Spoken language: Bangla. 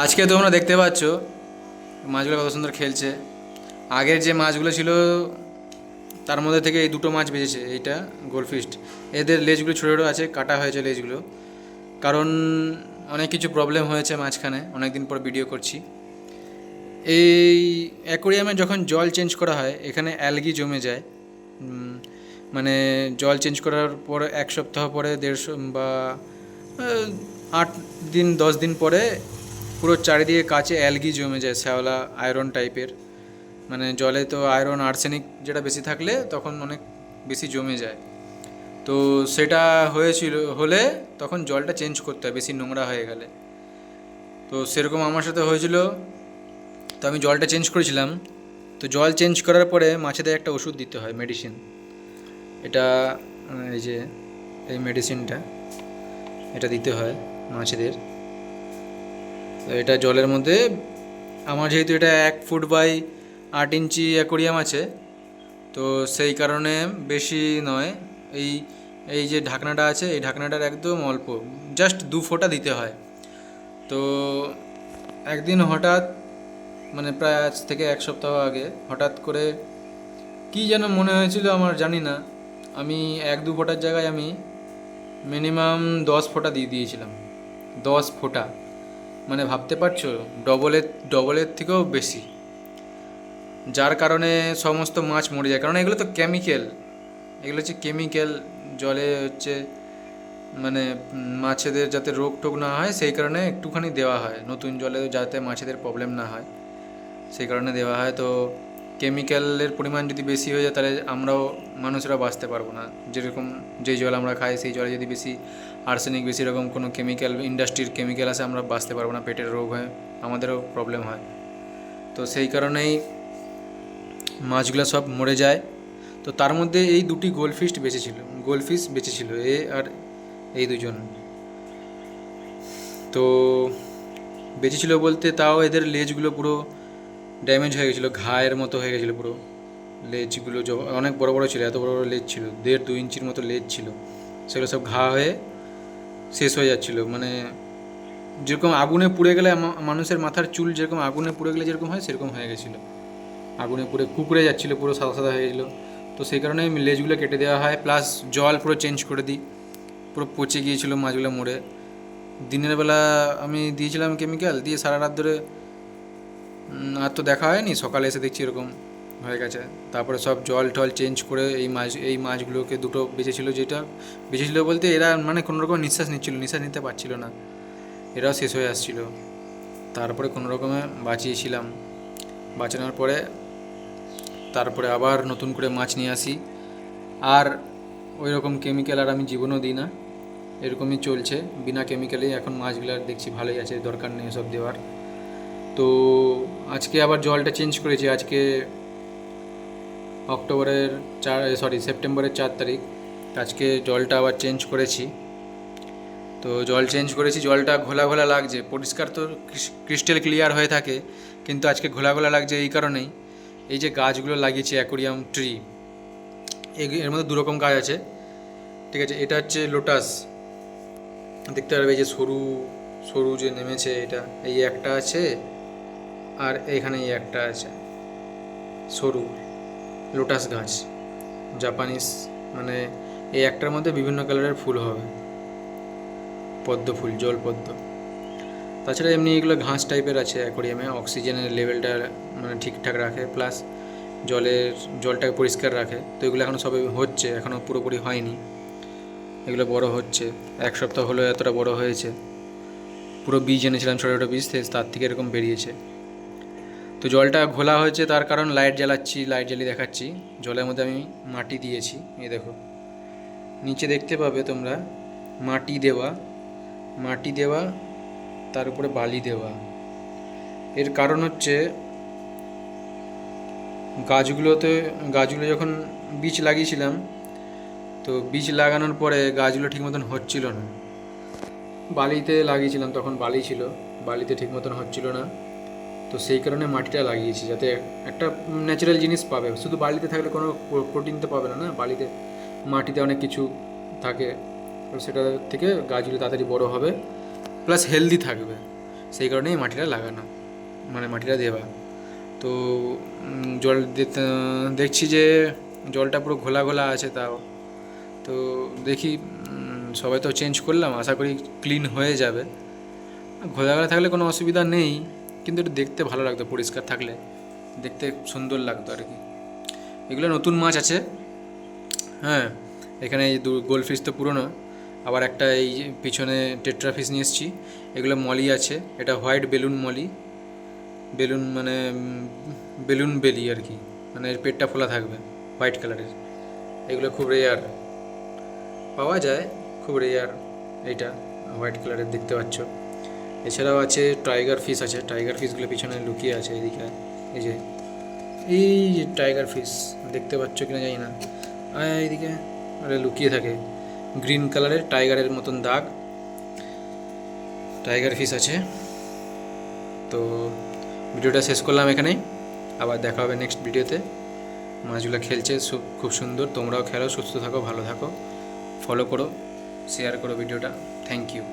আজকে তোমরা দেখতে পাচ্ছ মাছগুলো কত সুন্দর খেলছে। আগের যে মাছগুলো ছিল তার মধ্যে থেকে এই দুটো মাছ বেঁচেছে। এইটা গোল্ডফিস্ট, এদের লেজগুলো ছোটো ছোটো আছে, কাটা হয়েছে লেজগুলো, কারণ অনেক কিছু প্রবলেম হয়েছে মাঝখানে। অনেক দিন পর ভিডিও করছি। এই অ্যাকোরিয়ামে যখন জল চেঞ্জ করা হয় এখানে অ্যালগি জমে যায়। মানে জল চেঞ্জ করার পর এক সপ্তাহ পরে 150 বা 8 দিন 10 দিন পরে পুরো চারিদিকে কাছে অ্যালগি জমে যায়, শ্যাওলা আয়রন টাইপের। মানে জলে তো আয়রন আর্সেনিক যেটা বেশি থাকলে তখন অনেক বেশি জমে যায়। তো সেটা হলে তখন জলটা চেঞ্জ করতে হয় বেশি নোংরা হয়ে গেলে। তো সেরকম আমার সাথে হয়েছিল। তো আমি জলটা চেঞ্জ করেছিলাম। তো জল চেঞ্জ করার পরে মাছেদের একটা ওষুধ দিতে হয়, মেডিসিন। এটা এই যে এই মেডিসিনটা, এটা দিতে হয় মাছেদের। তো এটা জলের মধ্যে, আমার যেহেতু এটা 1 ফুট বাই 8 ইঞ্চি অ্যাকোরিয়াম আছে, তো সেই কারণে বেশি নয়। এই এই যে ঢাকনাটা আছে, এই ঢাকনাটার একদম অল্প, জাস্ট 2 ফোঁটা দিতে হয়। তো একদিন হঠাৎ, মানে প্রায় আজ থেকে 1 সপ্তাহ আগে, হঠাৎ করে কী যেন মনে হয়েছিল আমার জানি না, আমি 1-2 ফোঁটার জায়গায় আমি মিনিমাম 10 ফোঁটা দিয়ে দিয়েছিলাম। 10 ফোঁটা, মানে ভাবতে পারছো, ডবলের থেকেও বেশি। যার কারণে সমস্ত মাছ মরে যায়, কারণ এগুলো তো কেমিক্যাল, এগুলো হচ্ছে কেমিক্যাল জলে হচ্ছে। মানে মাছেদের যাতে রোগ টোগ না হয় সেই কারণে একটুখানি দেওয়া হয়, নতুন জলে যাতে মাছেদের প্রবলেম না হয় সেই কারণে দেওয়া হয়। তো কেমিক্যালের পরিমাণ যদি বেশি হয়ে যায় তাহলে আমরাও মানুষরা বাঁচতে পারবো না। যেরকম যেই জল আমরা খাই সেই জলে যদি বেশি আর্সেনিক, বেশি রকম কোনো কেমিক্যাল, ইন্ডাস্ট্রির কেমিক্যাল আসে, আমরা বাঁচতে পারবো না, পেটের রোগ হয়, আমাদেরও প্রবলেম হয়। তো সেই কারণেই মাছগুলো সব মরে যায়। তো তার মধ্যে এই দুটি গোল্ডফিশ বেঁচেছিল, এ আর এই দুজন। তো বেঁচেছিল বলতে তাও এদের লেজগুলো পুরো ড্যামেজ হয়ে গেছিলো, ঘায়ের মতো হয়ে গেছিলো পুরো। লেজগুলো অনেক বড় বড় ছিল, এত বড় বড় লেজ ছিল, 1.5-2 ইঞ্চির মতো লেজ ছিল। সেগুলো সব ঘা হয়ে শেষ হয়ে যাচ্ছিলো। মানে যেরকম আগুনে পুড়ে গেলে মানুষের মাথার চুল যেরকম আগুনে পুড়ে গেলে যেরকম হয়, সেরকম হয়ে গেছিলো। আগুনে পুড়ে কুকড়ে যাচ্ছিলো, পুরো সাদা সাদা হয়ে গেছিলো। তো সেই কারণে লেজগুলো কেটে দেওয়া হয়, প্লাস জল পুরো চেঞ্জ করে দিই। পুরো পচে গিয়েছিলো মাছগুলো মরে। দিনের বেলা আমি দিয়েছিলাম কেমিক্যাল দিয়ে, সারা রাত ধরে আর তো দেখা হয়নি। সকালে এসে দেখছি এরকম হয়ে গেছে। তারপরে সব জল টল চেঞ্জ করে এই মাছগুলোকে দুটো বেঁচেছিলো, যেটা বেঁচেছিলো বলতে এরা মানে কোনো রকম নিঃশ্বাস নিতে পারছিল না, এরাও শেষ হয়ে আসছিলো। তারপরে কোনো রকমে বাঁচিয়েছিলাম। বাঁচানোর পরে তারপরে আবার নতুন করে মাছ নিয়ে আসি। আর ওই রকম কেমিক্যাল আর আমি জীবনও দিই না, এরকমই চলছে বিনা কেমিক্যালেই। এখন মাছগুলো দেখছি ভালোই আছে, দরকার নেই এসব দেওয়ার। তো আজকে আবার জলটা চেঞ্জ করেছি। আজকে সেপ্টেম্বরের 4 তারিখ। আজকে জলটা আবার চেঞ্জ করেছি। তো জল চেঞ্জ করেছি, জলটা ঘোলা ঘোলা লাগছে। পরিষ্কার তো ক্রিস্টাল ক্লিয়ার হয়ে থাকে, কিন্তু আজকে ঘোলা ঘোলা লাগছে এই কারণেই, এই যে গাছগুলো লাগিয়েছি অ্যাকোরিয়াম ট্রি, এর মধ্যে 2 রকম গাছ আছে, ঠিক আছে। এটা হচ্ছে লোটাস, দেখতে পারবে এই যে সরু সরু যে নেমেছে, এটা এই একটা আছে, আর এইখানে এই একটা আছে সরু লোটাস গাছ, জাপানিজ। মানে এই একটার মধ্যে বিভিন্ন কালারের ফুল হবে, পদ্ম ফুল, জল পদ্ম। তাছাড়া এমনি এগুলো ঘাস টাইপের আছে অ্যাকোরিয়ামে, অক্সিজেনের লেভেলটা মানে ঠিকঠাক রাখে, প্লাস জলটাকে পরিষ্কার রাখে। তো এগুলো এখনও সবে হচ্ছে, এখনও পুরোপুরি হয়নি। এগুলো বড় হচ্ছে, 1 সপ্তাহ হলো এতটা বড় হয়েছে। পুরো বীজ এনেছিলাম, ছোটো ছোটো বীজ, তার থেকে এরকম বেরিয়েছে। তো জলটা ঘোলা হয়েছে, তার কারণ লাইট জ্বালিয়ে দেখাচ্ছি। জলের মধ্যে আমি মাটি দিয়েছি, এই দেখো নিচে দেখতে পাবে তোমরা, মাটি দেওয়া, তার উপরে বালি দেওয়া। এর কারণ হচ্ছে গাছগুলো যখন বীজ লাগিয়েছিলাম, তো বীজ লাগানোর পরে গাছগুলো ঠিক মতন হচ্ছিল না। বালিতে লাগিয়েছিলাম, তখন বালি ছিল, বালিতে ঠিক মতন হচ্ছিল না। তো সেই কারণে মাটিটা লাগিয়েছি, যাতে একটা ন্যাচারাল জিনিস পাবে। শুধু বালিতে থাকলে কোনো প্রোটিন তো পাবে না, না বালিতে, মাটিতে অনেক কিছু থাকে। তো সেটা থেকে গাছগুলো তাড়াতাড়ি বড় হবে, প্লাস হেলদি থাকবে। সেই কারণেই মাটিটা লাগানো, মানে মাটিটা দেওয়া। তো জল দেখছি যে জলটা পুরো ঘোলা ঘোলা আছে, তাও তো দেখি সবাই তো চেঞ্জ করলাম, আশা করি ক্লিন হয়ে যাবে। ঘোলা ঘোলা থাকলে কোনো অসুবিধা নেই, কিন্তু একটু দেখতে ভালো লাগতো, পরিষ্কার থাকলে দেখতে সুন্দর লাগতো আর কি। এগুলো নতুন মাছ আছে, হ্যাঁ। এখানে এই গোল্ড ফিশ তো পুরনো, আবার একটা এই যে পিছনে টেট্রা ফিশ নিয়ে এসেছি। এগুলো মলি আছে, এটা হোয়াইট বেলুন মলি, বেলুন মানে বেলুন বেলি আর কি, মানে এর পেটটা ফোলা থাকবে, হোয়াইট কালারের। এগুলো খুব রেয়ার পাওয়া যায়, খুব রেয়ার এইটা হোয়াইট কালারের দেখতে পাচ্ছ। এছাড়াও আছে টাইগার ফিশ আছে, টাইগার ফিশগুলো পিছনে লুকিয়ে আছে এদিকে, এই যে টাইগার ফিশ দেখতে পাচ্ছ কিনা জানি না, এইদিকে আরে লুকিয়ে থাকে, গ্রিন কালারের টাইগারের মতন দাগ, টাইগার ফিশ আছে। তো ভিডিওটা শেষ করলাম এখানেই, আবার দেখা হবে নেক্সট ভিডিওতে। মাছগুলো খেলছে খুব সুন্দর, তোমরাও খেলো, সুস্থ থাকো, ভালো থাকো, ফলো করো, শেয়ার করো ভিডিওটা। Thank you.